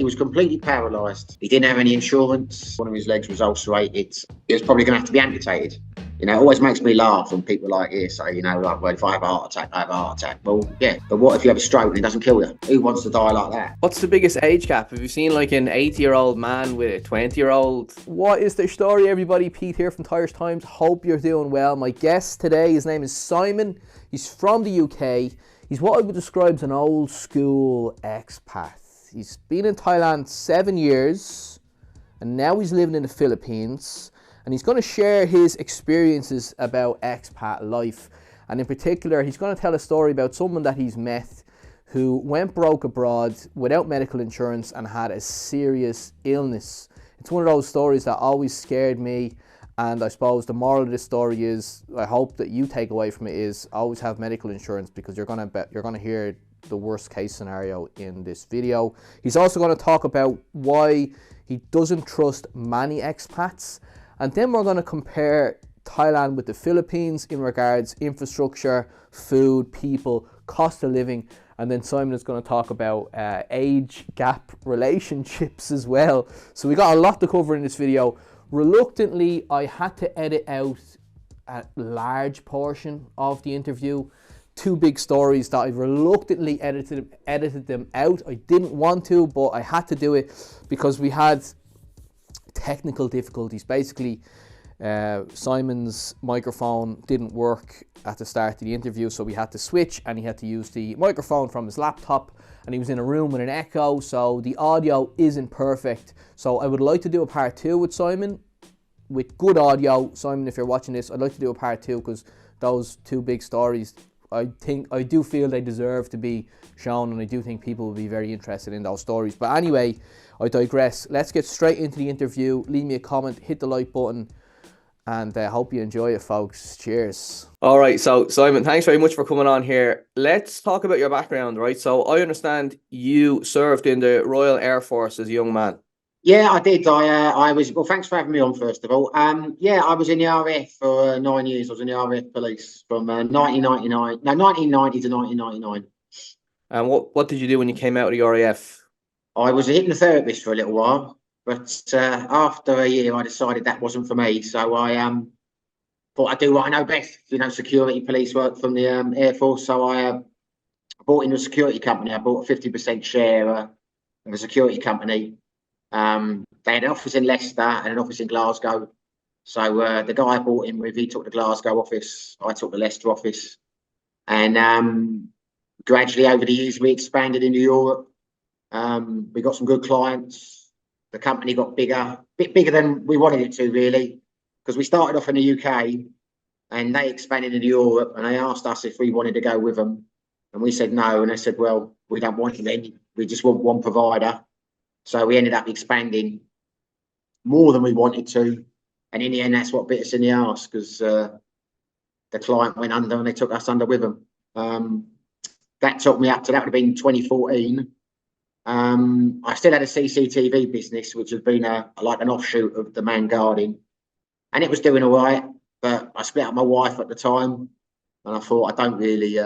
he was completely paralysed. He didn't have any insurance. One of his legs was ulcerated. He was probably going to have to be amputated. You know, it always makes me laugh when people like here say, you know, like, well, if I have a heart attack, I have a heart attack. Well, yeah, but what if you have a stroke and it doesn't kill you? Who wants to die like that? What's the biggest age gap? Have you seen like an 80-year-old man with a 20-year-old? What is the story, everybody? Pete here from Thairish Times. Hope you're doing well. My guest today, his name is Simon. He's from the UK. He's what I would describe as an old school expat. He's been in Thailand 7 years and now he's living in the Philippines. And he's going to share his experiences about expat life. And in particular, he's going to tell a story about someone that he's met who went broke abroad without medical insurance and had a serious illness. It's one of those stories that always scared me. And I suppose the moral of this story is, I hope that you take away from it, is always have medical insurance, because you're going to hear the worst case scenario in this video. He's also going to talk about why he doesn't trust many expats. And then we're going to compare Thailand with the Philippines in regards infrastructure, food, people, cost of living. And then Simon is going to talk about age gap relationships as well. So we got a lot to cover in this video. Reluctantly, I had to edit out a large portion of the interview. Two big stories that I reluctantly edited them out. I didn't want to, but I had to do it because we had technical difficulties. Basically, Simon's microphone didn't work at the start of the interview, so we had to switch, and he had to use the microphone from his laptop, and he was in a room with an echo, so the audio isn't perfect. So I would like to do a part 2 with Simon with good audio. Simon, if you're watching this, I'd like to do a part 2 because those two big stories, I do feel they deserve to be shown, and I do think people will be very interested in those stories. But anyway, I digress. Let's get straight into the interview. Leave me a comment, hit the like button, and I hope you enjoy it, folks. Cheers. All right, so Simon, thanks very much for coming on here. Let's talk about your background, right? So I understand you served in the Royal Air Force as a young man. Yeah, I did. I was, well, thanks for having me on, first of all. Yeah, I was in the RAF for 9 years. I was in the RAF police from 1990 to 1999. And what did you do when you came out of the RAF? I was a hypnotherapist for a little while, but after a year, I decided that wasn't for me. So I thought I'd do what I know best, you know, security police work from the Air Force. So I bought into a security company. I bought a 50% share of a security company. They had an office in Leicester and an office in Glasgow. So the guy I bought in with, he took the Glasgow office, I took the Leicester office. And gradually over the years, we expanded into Europe. We got some good clients. The company got bigger, a bit bigger than we wanted it to, really, because we started off in the UK and they expanded into Europe, and they asked us if we wanted to go with them. And we said no. And they said, well, we don't want you then. We just want one provider. So we ended up expanding more than we wanted to. And in the end, that's what bit us in the arse, because the client went under and they took us under with them. That took me up to, that would have been 2014. I still had a CCTV business, which had been like an offshoot of the man guarding. And it was doing all right. But I split up my wife at the time. And I thought, I don't really...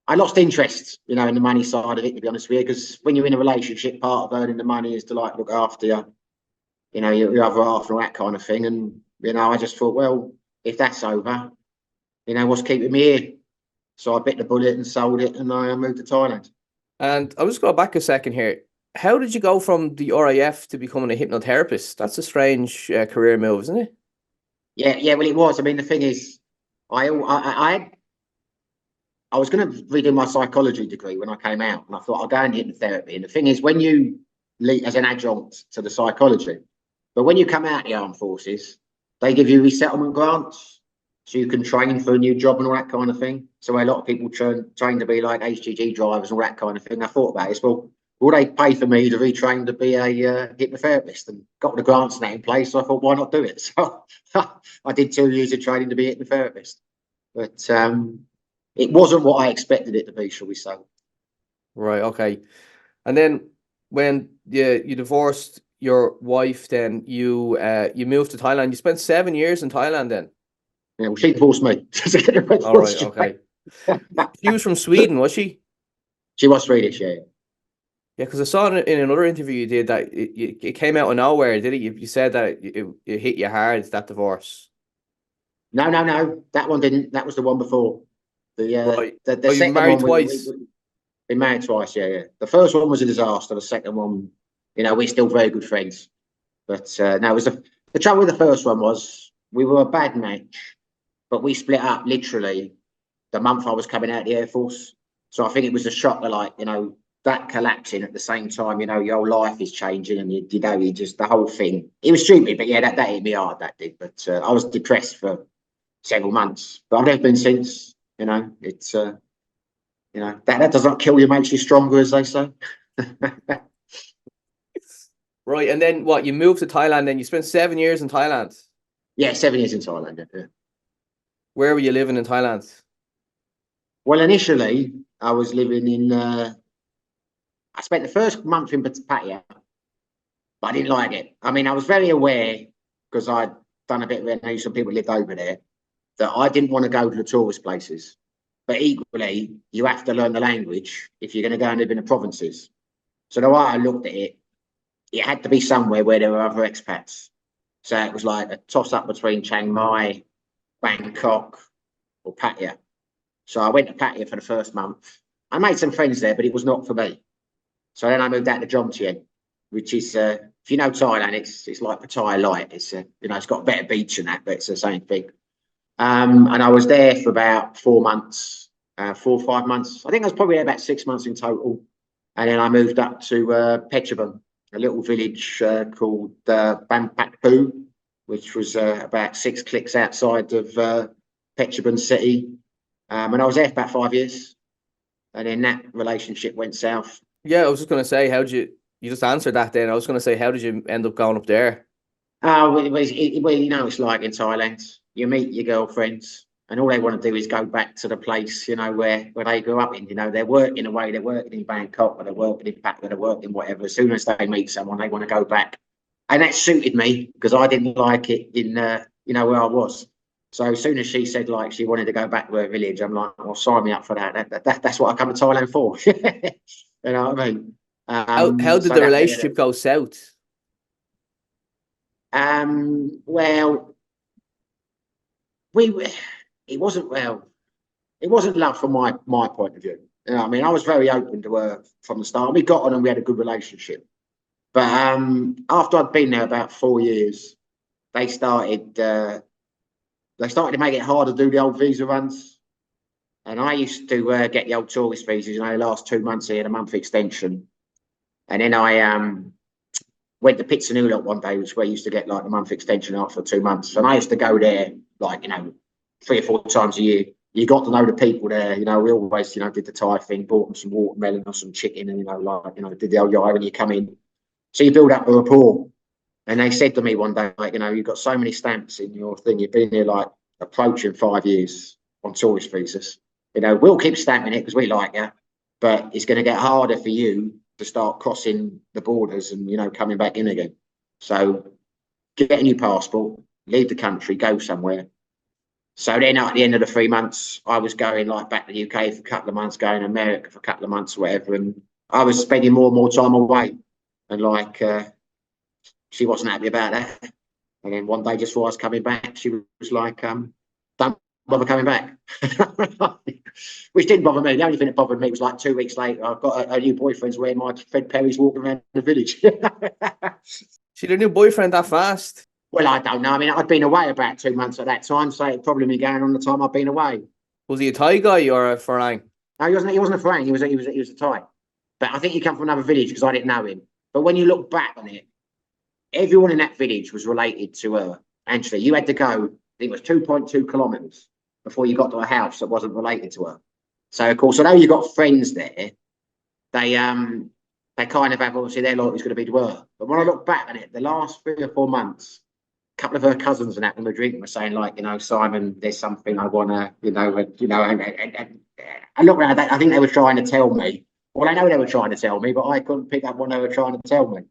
I lost interest, you know, in the money side of it, to be honest with you, because when you're in a relationship, part of earning the money is to, like, look after you know, your other half and all that kind of thing. And, you know, I just thought, well, if that's over, you know, what's keeping me here? So I bit the bullet and sold it, and I moved to Thailand. And I'll just go back a second here. How did you go from the RAF to becoming a hypnotherapist? That's a strange career move, isn't it? Yeah, well, it was. I mean, the thing is, I was going to redo my psychology degree when I came out, and I thought I'll go into hypnotherapy. And the thing is, when you lead as an adjunct to the psychology, but when you come out of the armed forces, they give you resettlement grants, so you can train for a new job and all that kind of thing. So a lot of people train to be like HGG drivers and all that kind of thing. I thought about it, well, will they pay for me to retrain to be a hypnotherapist? And got the grants and that in place, so I thought, why not do it? So I did 2 years of training to be a hypnotherapist. But it wasn't what I expected it to be, shall we say. Right, okay. And then when you divorced your wife, then you moved to Thailand. You spent 7 years in Thailand then? Yeah, well, she divorced me. All right, okay. She was from Sweden, was she? She was Swedish, yeah. Yeah, because I saw in another interview you did that it came out of nowhere, did it? You said that it hit you hard, that divorce. No, no, no. That one didn't. That was the one before. Right. The Oh, you've second married one, twice. been married twice. Yeah, yeah. The first one was a disaster. The second one, we're still very good friends. But no, it was the trouble with the first one was we were a bad match, but we split up literally the month I was coming out of the Air Force. So I think it was a shock of like, that collapsing at the same time, your whole life is changing and you just the whole thing. It was stupid, but yeah, that hit me hard, that did. But I was depressed for several months, but I've never been since. It's that does not kill you, makes you stronger, as they say. Right, and then what? You moved to Thailand, then you spent 7 years in Thailand. Yeah, 7 years in Thailand. Yeah. Where were you living in Thailand? Well, initially I was living in. I spent the first month in Pattaya, but I didn't like it. I mean, I was very aware because I'd done a bit of I knew some people lived over there that I didn't want to go to the tourist places. But equally, you have to learn the language if you're going to go and live in the provinces. So the way I looked at it, it had to be somewhere where there were other expats. So it was like a toss up between Chiang Mai, Bangkok, or Pattaya. So I went to Pattaya for the first month. I made some friends there, but it was not for me. So then I moved out to Jomtien, which is, if you know Thailand, it's like Pattaya light. It's it's got a better beach than that, but it's the same thing. And I was there for about 4 months, 4 or 5 months. I think I was probably there about 6 months in total. And then I moved up to Phetchabun, a little village called Bampakpu, which was about 6 clicks outside of Phetchabun city. And I was there for about 5 years. And then that relationship went south. Yeah, I was just gonna say, how did you just answered that then? I was gonna say, how did you end up going up there? It's like in Thailand. You meet your girlfriends, and all they want to do is go back to the place, where they grew up in. They're working away, they're working in Bangkok, or they're working in Pattaya, they're working whatever. As soon as they meet someone, they want to go back, and that suited me because I didn't like it in, where I was. So as soon as she said like she wanted to go back to her village, I'm like, well, sign me up for that. That's what I come to Thailand for. You know what I mean? How did So the that relationship go south? well, we it wasn't well. It wasn't love from my point of view. I mean, I was very open to her from the start. We got on and we had a good relationship. But after I'd been there about 4 years, they started to make it hard to do the old visa runs. And I used to get the old tourist visas, the last 2 months here, a month extension. And then I went to Pitsanulok one day, which where I used to get like a month extension after 2 months. And I used to go there like, 3 or 4 times a year. You got to know the people there. We always, did the Thai thing, bought them some watermelon or some chicken and, did the old yai when you come in. So you build up a rapport. And they said to me one day, like, you've got so many stamps in your thing. You've been here like approaching 5 years on tourist visas. We'll keep stamping it because we like you, but it's going to get harder for you to start crossing the borders and, coming back in again. So get a new passport, leave the country, go somewhere. So then at the end of the 3 months, I was going like back to the UK for a couple of months, going to America for a couple of months, whatever. And I was spending more and more time away. And like, she wasn't happy about that. And then one day, just before I was coming back, she was like, don't bother coming back. Which didn't bother me. The only thing that bothered me was like 2 weeks later, I've got a new boyfriend's where my friend Perry's walking around the village. She had a new boyfriend that fast? Well, I don't know. I mean, I'd been away about 2 months at that time, so it'd probably been going on the time I'd been away. Was he a Thai guy or a Farang? No, he wasn't. He wasn't a Frank. He was a Thai. But I think he come from another village because I didn't know him. But when you look back on it, everyone in that village was related to her. Actually, you had to go. I think it was 2.2 kilometres before you got to a house that wasn't related to her. So of course, although you got friends there, they kind of have obviously their loyalty's going to be to her. But when I look back on it, the last 3 or 4 months, a couple of her cousins and that when we were drinking were saying like, Simon, there's something I want to, and I look around that. I think they were trying to tell me. Well, I know they were trying to tell me, but I couldn't pick up what they were trying to tell me.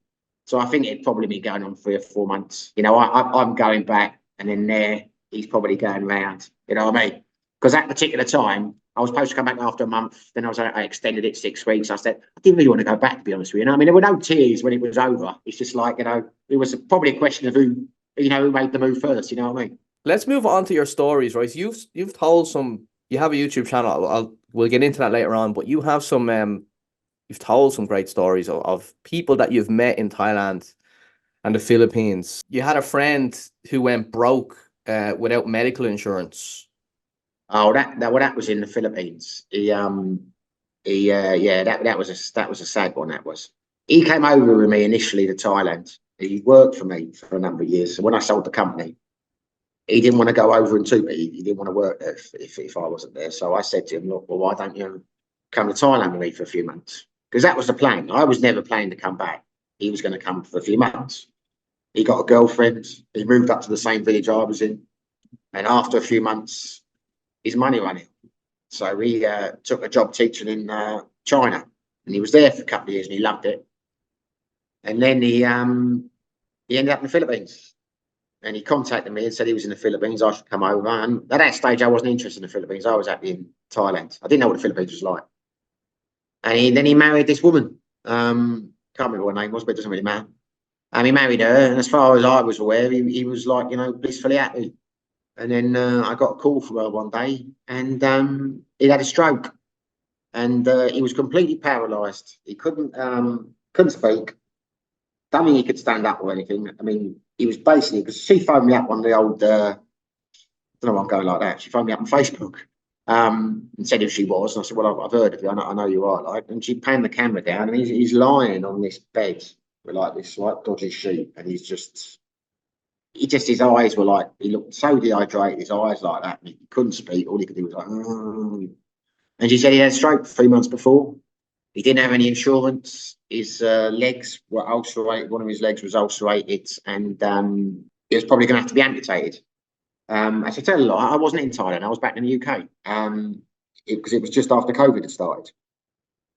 So I think it'd probably be going on 3 or 4 months. I'm going back, and then he's probably going round. You know what I mean? Because at that particular time, I was supposed to come back after a month. Then I extended it 6 weeks. I said, I didn't really want to go back, to be honest with you. I mean, there were no tears when it was over. It's just like, it was probably a question of who made the move first. You know what I mean? Let's move on to your stories, right? You've told some. You have a YouTube channel. We'll get into that later on. But you have some. You've told some great stories of people that you've met in Thailand and the Philippines. You had a friend who went broke without medical insurance. Oh, that was in the Philippines. That was a sad one. That was. He came over with me initially to Thailand. He worked for me for a number of years. So when I sold the company, he didn't want to go over and to me. He didn't want to work there if I wasn't there. So I said to him, look, well, why don't you come to Thailand with me for a few months? Because that was the plan. I was never planning to come back. He was going to come for a few months. He got a girlfriend. He moved up to the same village I was in. And after a few months, his money ran out. So he took a job teaching in China. And he was there for a couple of years and he loved it. And then he ended up in the Philippines. And he contacted me and said he was in the Philippines. I should come over. And at that stage, I wasn't interested in the Philippines. I was happy in Thailand. I didn't know what the Philippines was like. And then he married this woman. Can't remember what her name was, but it doesn't really matter. He married her, and as far as I was aware, he was like, blissfully happy. And then I got a call from her one day, and he'd had a stroke, and he was completely paralysed. He couldn't speak. Don't think he could stand up or anything. I mean, he was basically, because she phoned me up on the old, I don't know why I'm going like that. She phoned me up on Facebook. And said who she was, and I said, well, I've heard of you. I know you are, like. And she panned the camera down, and he's lying on this bed with like this like dodgy sheet, and his eyes were like, he looked so dehydrated, his eyes like that, and he couldn't speak. All he could do was like, oh. And she said he had a stroke 3 months before. He didn't have any insurance. His legs were ulcerated. One of his legs was ulcerated, and he was probably going to have to be amputated. I should tell you, I wasn't in Thailand. I was back in the UK because it was just after COVID had started.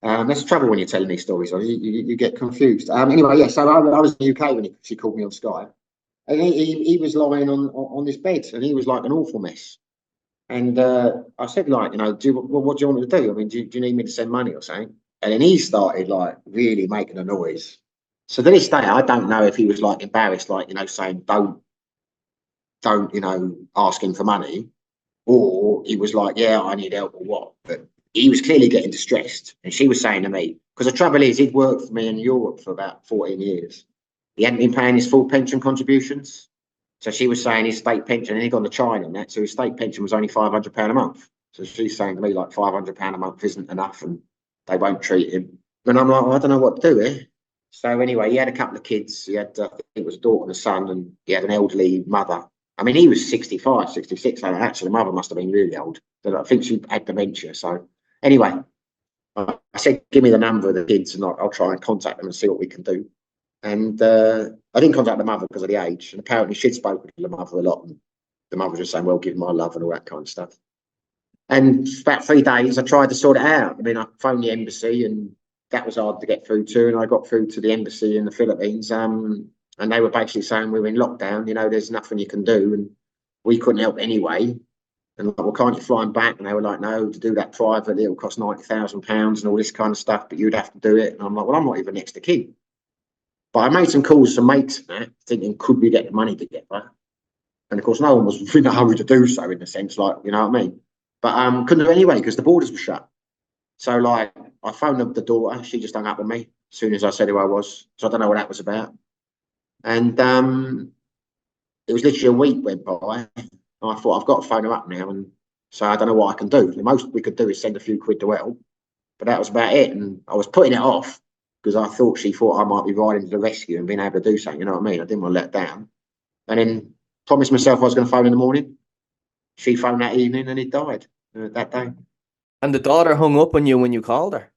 That's the trouble when you're telling these stories. You get confused. Anyway, yeah. So I was in the UK when she called me on Skype, and he was lying on this bed, and he was like an awful mess. And I said, like, what do you want me to do? I mean, do you need me to send money or something? And then he started like really making a noise. So to this day, I don't know if he was like embarrassed, like saying don't ask him for money, or he was like, yeah, I need help or what. But he was clearly getting distressed. And she was saying to me, because the trouble is, he'd worked for me in Europe for about 14 years. He hadn't been paying his full pension contributions. So she was saying his state pension, and he'd gone to China and that, so his state pension was only £500 a month. So she's saying to me, like, £500 a month isn't enough and they won't treat him. And I'm like, well, I don't know what to do here. So anyway, he had a couple of kids. He had, I think it was a daughter and a son, and he had an elderly mother. I mean, he was 65, 66. So actually, the mother must have been really old. But I think she had dementia. So anyway, I said, give me the number of the kids and I'll try and contact them and see what we can do. And I didn't contact the mother because of the age. And apparently she'd spoken to the mother a lot. And the mother was just saying, well, give my love and all that kind of stuff. And for about 3 days, I tried to sort it out. I mean, I phoned the embassy, and that was hard to get through to. And I got through to the embassy in the Philippines. And they were basically saying, we're in lockdown, there's nothing you can do. And we couldn't help anyway. And like, well, can't you fly them back? And they were like, no, to do that privately, it'll cost £90,000 and all this kind of stuff, but you'd have to do it. And I'm like, well, I'm not even next to kin. But I made some calls to mates and that, thinking, could we get the money together? And of course, no one was in a hurry to do so, in a sense, like, you know what I mean? But couldn't do it anyway because the borders were shut. So, like, I phoned up the daughter. She just hung up on me as soon as I said who I was. So I don't know what that was about. And it was literally a week went by. And I thought, I've got to phone her up now. And so I don't know what I can do. The most we could do is send a few quid to help. But that was about it. And I was putting it off because I thought she thought I might be riding to the rescue and being able to do something. You know what I mean? I didn't want to let down. And then promised myself I was going to phone in the morning. She phoned that evening and he died that day. And the daughter hung up on you when you called her?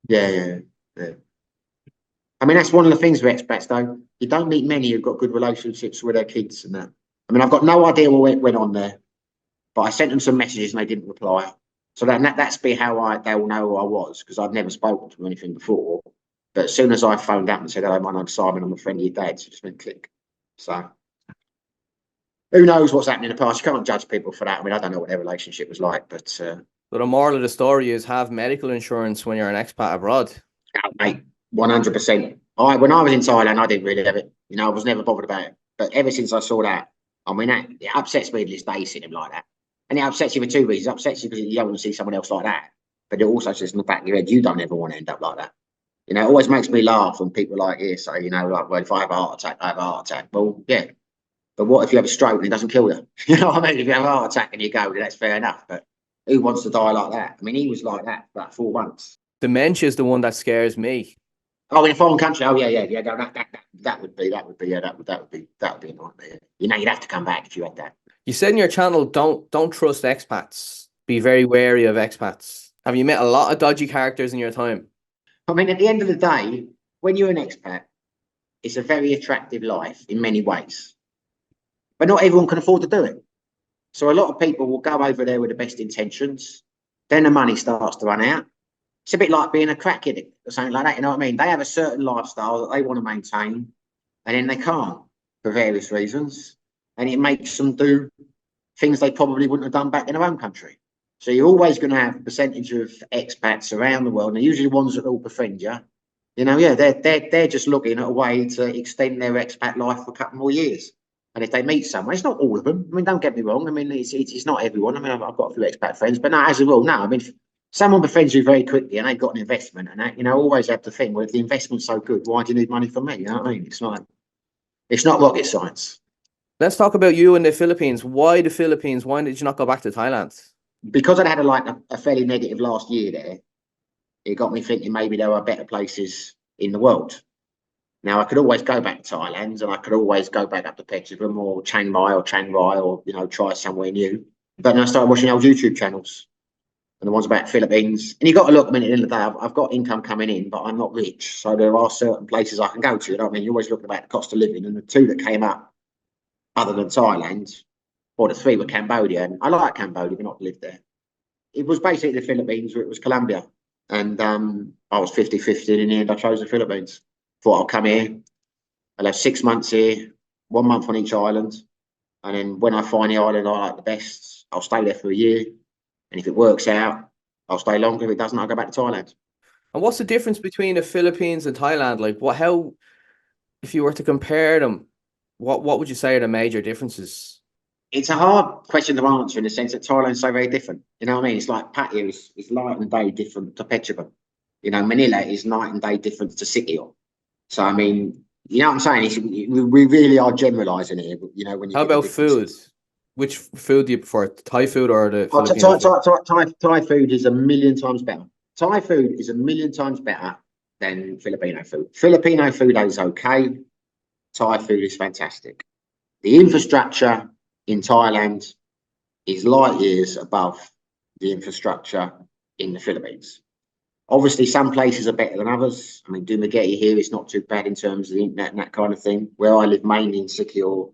Yeah. I mean, that's one of the things with expats, though. You don't meet many who've got good relationships with their kids and that. I mean, I've got no idea what went on there, but I sent them some messages and they didn't reply. So that's be how they'll know who I was, because I'd never spoken to them anything before. But as soon as I phoned up and said, hello, my name's Simon, I'm a friend of your dad's, it just went click. So, who knows what's happened in the past? You can't judge people for that. I mean, I don't know what their relationship was like, but So the moral of the story is have medical insurance when you're an expat abroad. mate, 100%. When I was in Thailand, I didn't really have it. You know, I was never bothered about it. But ever since I saw that, I mean, it upsets me to this day seeing him like that. And it upsets you for two reasons. It upsets you because you don't want to see someone else like that. But it also says in the back of your head, you don't ever want to end up like that. You know, it always makes me laugh when people like here say, you know, like, well, if I have a heart attack, I have a heart attack. Well, yeah. But what if you have a stroke and it doesn't kill you? You know what I mean? If you have a heart attack and you go, then that's fair enough. But who wants to die like that? I mean, he was like that for about 4 months. Dementia is the one that scares me. Oh, in a foreign country. Oh, yeah. That would be a nightmare. You know, you'd have to come back if you had that. You said in your channel, don't trust expats. Be very wary of expats. Have you met a lot of dodgy characters in your time? I mean, at the end of the day, when you're an expat, it's a very attractive life in many ways. But not everyone can afford to do it. So a lot of people will go over there with the best intentions. Then the money starts to run out. It's a bit like being a crack addict or something like that. You know what I mean? They have a certain lifestyle that they want to maintain, and then they can't for various reasons. And it makes them do things they probably wouldn't have done back in their own country. So you're always going to have a percentage of expats around the world, and they're usually the ones that will befriend you. You know, yeah, they're just looking at a way to extend their expat life for a couple more years. And if they meet someone, it's not all of them. I mean, don't get me wrong. I mean, it's not everyone. I mean, I've got a few expat friends, but no, as a rule, no. I mean, if someone befriends you very quickly and they've got an investment and that, you know, always have to think, well, if the investment's so good, why do you need money from me? You know what I mean? It's not rocket science. Let's talk about you in the Philippines. Why the Philippines? Why did you not go back to Thailand? Because I had a fairly negative last year there, it got me thinking maybe there are better places in the world. Now, I could always go back to Thailand and I could always go back up to Petrogram or Chiang Mai or, you know, try somewhere new. But then I started watching old YouTube channels and the ones about Philippines. And you got to look, I mean, at the end of the day, I've got income coming in, but I'm not rich. So there are certain places I can go to. You know what I mean? You're always looking about the cost of living. And the two that came up, other than Thailand, or the three were Cambodia. And I like Cambodia, but not lived there. It was basically the Philippines, or it was Colombia. And I was 50-50, and in the end, I chose the Philippines. Thought I'll come here, I'll have 6 months here, 1 month on each island. And then when I find the island I like the best, I'll stay there for a year. And if it works out, I'll stay longer. If it doesn't, I'll go back to Thailand. And what's the difference between the Philippines and Thailand? Like, how, if you were to compare them, what would you say are the major differences? It's a hard question to answer in the sense that Thailand's so very different. You know what I mean? It's like Pattaya is night and day different to Petrogram. You know, Manila is night and day different to Sikihor. So, I mean, you know what I'm saying? We really are generalising here. You know, when you how about food? Which food do you prefer, Thai food or the Filipino food? Thai food is a million times better. Thai food is a million times better than Filipino food. Filipino food is okay. Thai food is fantastic. The infrastructure in Thailand is light years above the infrastructure in the Philippines. Obviously, some places are better than others. I mean, Dumaguete here is not too bad in terms of the internet and that kind of thing. Where I live mainly in Sikihor,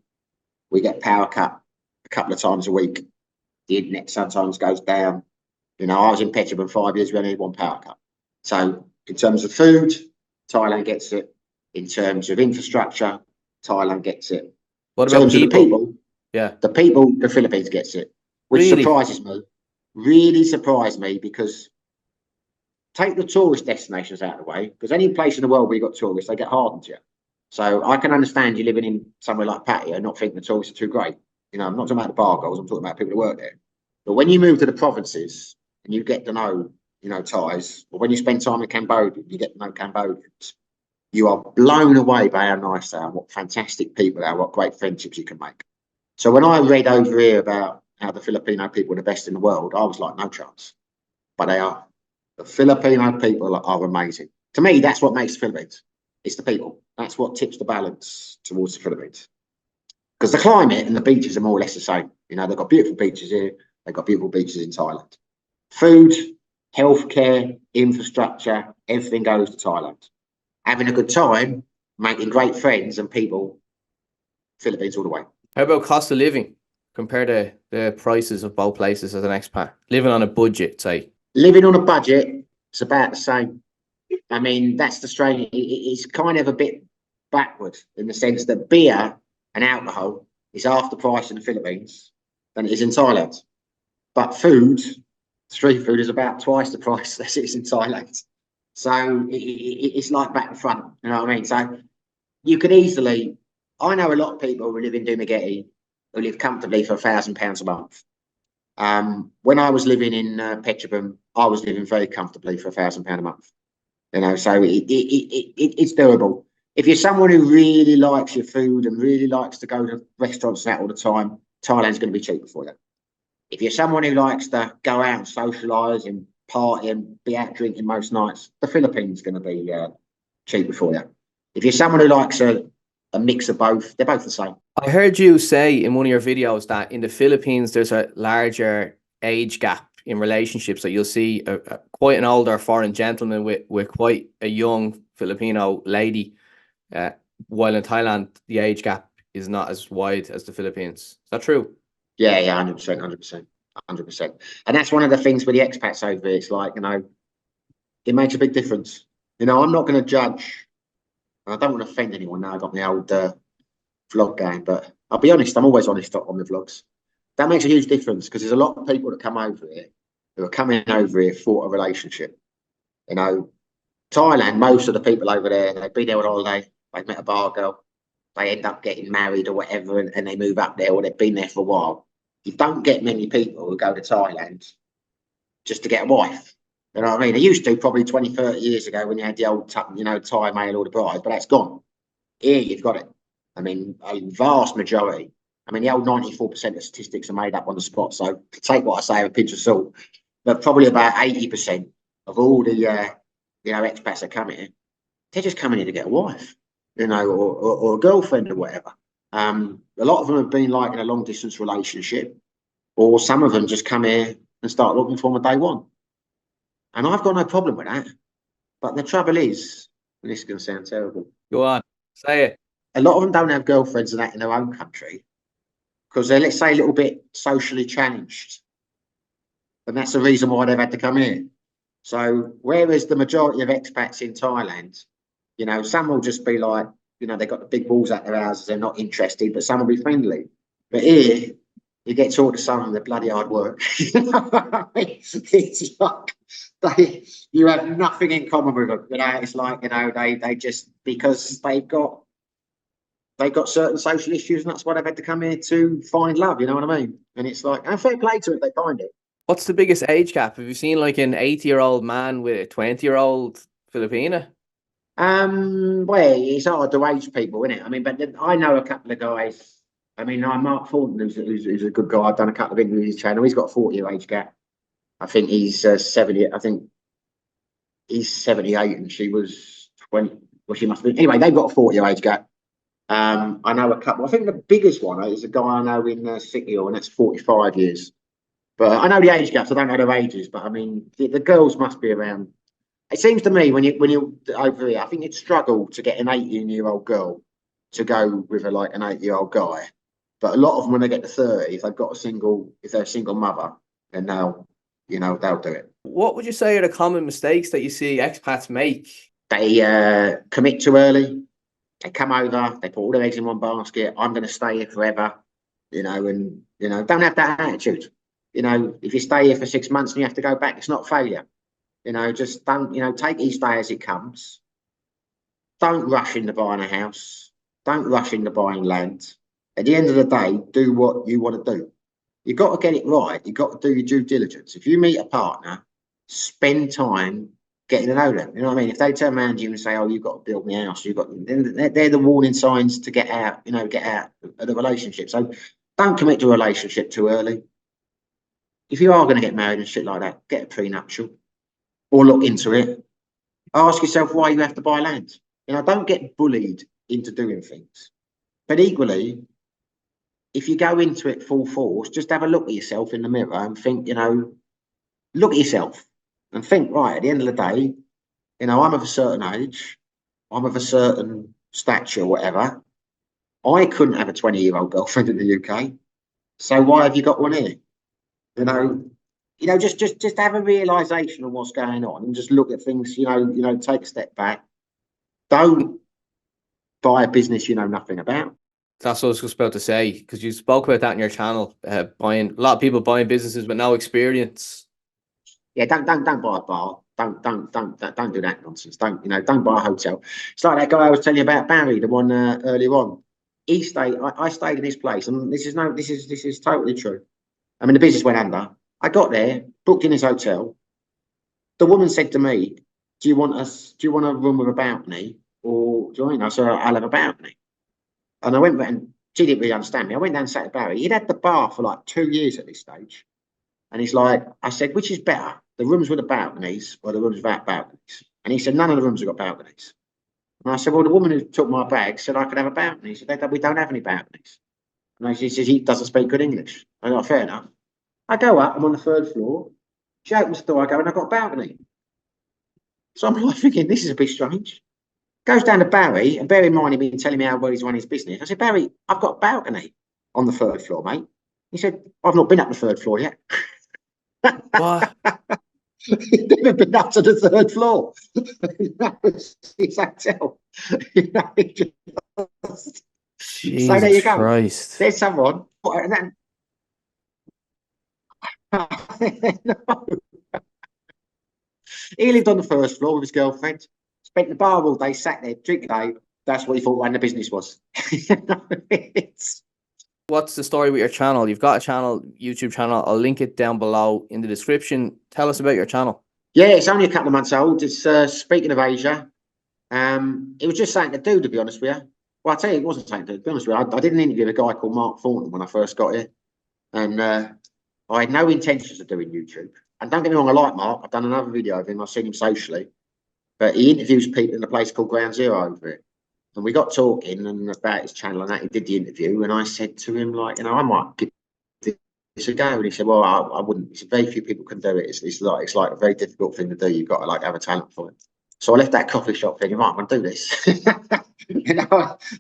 we get power cut a couple of times a week. The internet sometimes goes down. You know, I was in Petrogram 5 years, we only had one power cut. So in terms of food, Thailand gets it. In terms of infrastructure, Thailand gets it. What in about terms of the people? Yeah. The Philippines gets it. Which really surprises me. Really surprised me because take the tourist destinations out of the way, because any place in the world where you've got tourists, they get hardened to you. So I can understand you living in somewhere like Pattaya and not thinking the tourists are too great. You know, I'm not talking about the bar girls, I'm talking about people who work there. But when you move to the provinces and you get to know, you know, Thais, or when you spend time in Cambodia, you get to know Cambodians, you are blown away by how nice they are, what fantastic people they are, what great friendships you can make. So when I read over here about how the Filipino people are the best in the world, I was like, no chance. But they are. The Filipino people are amazing. To me, that's what makes the Philippines. It's the people. That's what tips the balance towards the Philippines. Because the climate and the beaches are more or less the same. You know, they've got beautiful beaches here. They've got beautiful beaches in Thailand. Food, healthcare, infrastructure, everything goes to Thailand. Having a good time, making great friends and people, Philippines all the way. How about cost of living? Compare the prices of both places as an expat. Living on a budget, say. Living on a budget, it's about the same. I mean, that's the strange. It's kind of a bit backward in the sense that beer and alcohol is half the price in the Philippines than it is in Thailand. But food, street food, is about twice the price as it is in Thailand. So it's like back and front, you know what I mean? So you could easily, I know a lot of people who live in Dumaguete who live comfortably for £1,000 a month. When I was living in Petrobrum, I was living very comfortably for £1,000 a month. You know, so it's doable. If you're someone who really likes your food and really likes to go to restaurants and that all the time, Thailand's going to be cheaper for you. If you're someone who likes to go out and socialise and party and be out drinking most nights, the Philippines is going to be cheaper for you. If you're someone who likes a mix of both, they're both the same. I heard you say in one of your videos that in the Philippines there's a larger age gap in relationships. So you'll see quite an older foreign gentleman with quite a young Filipino lady, while in Thailand the age gap is not as wide as the Philippines. Is that true? Yeah, 100%. And that's one of the things with the expats over here. It's like, you know, it makes a big difference. You know, I'm not going to judge. I don't want to offend anyone now. I got my old vlog going, but I'll be honest, I'm always honest on the vlogs. That makes a huge difference because there's a lot of people that come over here who are coming over here for a relationship. You know, Thailand, most of the people over there, they've been there on holiday, they've met a bar girl, they end up getting married or whatever, and they move up there, or they've been there for a while. You don't get many people who go to Thailand just to get a wife. You know what I mean? They used to probably 20, 30 years ago when you had the old, you know, Thai mail or the bride, but that's gone. Here you've got it. I mean, a vast majority. I mean, the old 94% of statistics are made up on the spot. So take what I say with a pinch of salt. But probably about 80% of all the, you know, expats that come here, they're just coming here to get a wife, you know, or a girlfriend or whatever. A lot of them have been like in a long distance relationship, or some of them just come here and start looking for them on day one. And I've got no problem with that. But the trouble is, and this is going to sound terrible. Go on, say it. A lot of them don't have girlfriends and that in their own country because they're, let's say, a little bit socially challenged. And that's the reason why they've had to come here. So whereas the majority of expats in Thailand, you know, some will just be like, you know, they've got the big balls at their houses, they're not interested, but some will be friendly. But here, you get talked to some of the bloody hard work. It's like you have nothing in common with them. You know, it's like, you know, they just, because they've got certain social issues, and that's why they've had to come here to find love. You know what I mean? And it's like, and fair play to it, they find it. What's the biggest age gap? Have you seen like an 80-year-old man with a 20-year-old Filipina? Well, it's hard to age people, isn't it? I mean, but I know a couple of guys. I mean, Mark Thornton, who's a good guy. I've done a couple of interviews with his channel. He's got a 40-year age gap. I think he's 70. I think he's 78, and she was 20. Well, she must be. Anyway, they've got a 40-year age gap. I know a couple. I think the biggest one is a guy I know in City, and that's 45 years. But I know the age gaps. I don't know their ages. But I mean, the girls must be around. It seems to me when you're over here, I think you'd struggle to get an 18-year-old girl to go with like an 8-year-old guy. But a lot of them, when they get to 30, if they're a single mother, then they'll do it. What would you say are the common mistakes that you see expats make? They commit too early. They come over, they put all their eggs in one basket. I'm going to stay here forever, you know, and, you know, don't have that attitude. You know, if you stay here for 6 months and you have to go back, it's not failure. You know, just don't, you know, take each day as it comes. Don't rush into buying a house. Don't rush into buying land. At the end of the day, do what you want to do. You've got to get it right. You've got to do your due diligence. If you meet a partner, spend time getting to know them. You know what I mean? If they turn around to you and say, "Oh, you've got to build me a house," they're the warning signs to get out. You know, get out of the relationship. So don't commit to a relationship too early. If you are going to get married and shit like that, get a prenuptial or look into it. Ask yourself why you have to buy land. You know, don't get bullied into doing things. But equally, if you go into it full force, just have a look at yourself in the mirror and think, you know, look at yourself and think, right, at the end of the day, you know, I'm of a certain age, I'm of a certain stature, whatever. I couldn't have a 20-year-old girlfriend in the UK. So why have you got one here? You know, just have a realization of what's going on and just look at things, you know, take a step back. Don't buy a business you know nothing about. That's what I was just about to say, because you spoke about that in your channel, buying a lot of people buying businesses with no experience. Yeah, don't buy a bar. Don't do that nonsense. Don't buy a hotel. It's like that guy I was telling you about, Barry, the one earlier on. He stayed. I stayed in his place, and this is totally true. I mean, the business went under. I got there, booked in his hotel. The woman said to me, Do you want a room with a balcony, or do you want?" I said, "I'll have a balcony." And I went back, and she didn't really understand me. I went down and sat at Barry. He'd had the bar for like 2 years at this stage. And he's like, I said, "Which is better, the rooms with the balconies or the rooms without balconies?" And he said, "None of the rooms have got balconies." And I said, "Well, the woman who took my bag said I could have a balcony." He said, "We don't have any balconies." And he says, "He doesn't speak good English." I go, "Fair enough." I go up, I'm on the third floor. She opens the door, I go, and I've got a balcony. So I'm like thinking, this is a bit strange. Goes down to Barry, and bear in mind, he'd been telling me how well he's run his business. I said, "Barry, I've got a balcony on the third floor, mate." He said, "I've not been up the third floor yet." What? He'd never been up to the third floor. That was his hotel. So there Jesus you go. Christ. There's someone. And then, no. He lived on the first floor with his girlfriend. Spent the bar all day, sat there, drinking day. That's what he thought running the business was. What's the story with your channel? You've got a channel, YouTube channel. I'll link it down below in the description. Tell us about your channel. Yeah, it's only a couple of months old. It's speaking of Asia. It was just something to do, to be honest with you. Well, I tell you, it wasn't something to be honest with you. I did an interview with a guy called Mark Thornton when I first got here, and I had no intentions of doing YouTube. And don't get me wrong, I like Mark. I've done another video of him. I've seen him socially, but he interviews people in a place called Ground Zero over it. And we got talking and about his channel and that. He did the interview, and I said to him, like, I might give this a go. And he said, "Well, I wouldn't." He said, "Very few people can do it. It's like a very difficult thing to do. You've got to like have a talent for it." So I left that coffee shop thinking, right, I'm going to do this.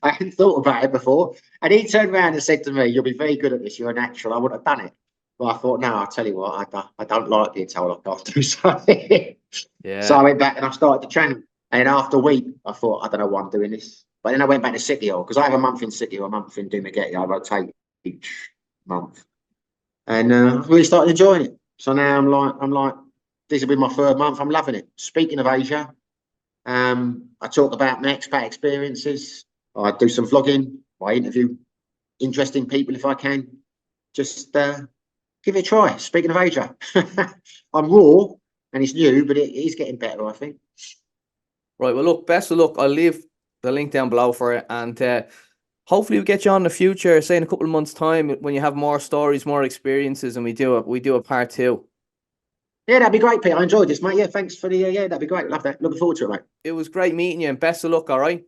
I hadn't thought about it before. And he turned around and said to me, "You'll be very good at this. You're a natural." I would have done it. But I thought, no, I'll tell you what, I don't like being told I can't do something. Yeah. So I went back and I started the channel. And after a week, I thought, I don't know why I'm doing this. But then I went back to City Hall because I have a month in City Hall, a month in Dumagetti. I rotate each month. And I really started enjoying it. So now I'm like, this will be my third month. I'm loving it. Speaking of Asia, I talk about my expat experiences. I do some vlogging. I interview interesting people if I can. Just give it a try. Speaking of Asia, I'm raw and it's new, but it is getting better, I think. Right. Well, look, best of luck. I'll leave the link down below for it. And hopefully we'll get you on in the future, say in a couple of months' time when you have more stories, more experiences, and we do a part 2. Yeah, that'd be great, Pete. I enjoyed this, mate. Yeah, thanks for the yeah, that'd be great. Love that. Looking forward to it, mate. It was great meeting you, and best of luck, all right?